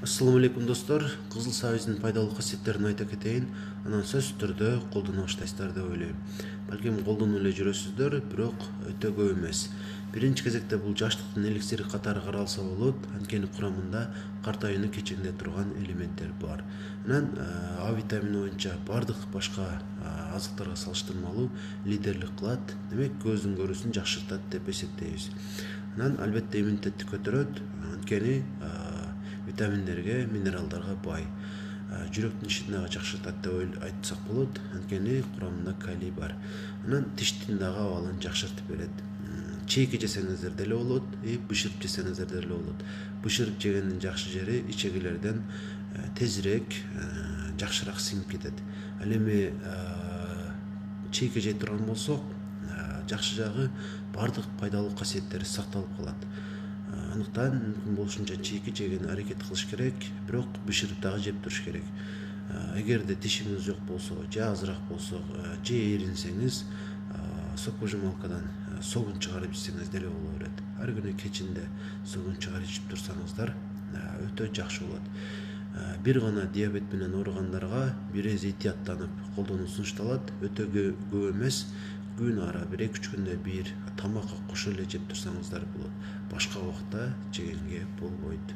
Assalamu алейкум достор. Кызыл сабыздын пайдалуу касиеттерин айта кетейин. Анан сөзсүз түрдө колдоно баштайсыздар деп ойлойм. Балким колдонуп эле жүрөсүздөр, бирок өтө көп эмес. Биринчи кезекте бул жаштыктын эликсири катары каралса болот. Анткени курамында картаюуну кечеңдете турган элементтер бар. Анан А витамини боюнча бардык башка азыктарга салыштырмалуу лидерлик кылат. Демек көздүн көрүүсүн жакшыртат деп эсептейбиз. Анан албетте иммунитетти көтөрөт. Анткени витаминдерге, минералдарга бай. Жүрөктүн ишин дагы жакшыртат деп айтсак болот. Анткени курамында калий бар. Анан тиштин дагы абалын жакшыртып берет. Чейки жесеңиздер деле болот, бышырып жесеңиздер деле болот. Бышырып жегендин жакшы жери ичегилерден тезирээк, жакшыраак сиңип кетет. Ал эми чейки жей турган болсок, жакшы жагы бардык пайдалуу касиеттери сакталып калат. Андыктан мүмкүн болушунча чейки жегени аракет кылыш керек, бирок бышырып дагы жеп туруш керек. Эгерде тишиңиз жок болсо, же азыраак болсо, же эринсеңиз, сокужумалкадан согун чыгарып ичсеңиз деле боло берет. Ар күнү кечинде согун чыгарып ичип турсаңыздар өтө жакшы болот. Бир гана диабет менен ооругандарга бирез этияттанып колдонуу сунушталат. Өтө көп эмес, күн ара 1-2 күндө бир тамакка кошо эле жеп турсаңыздар болот. Башка убакта жегенге болбойт.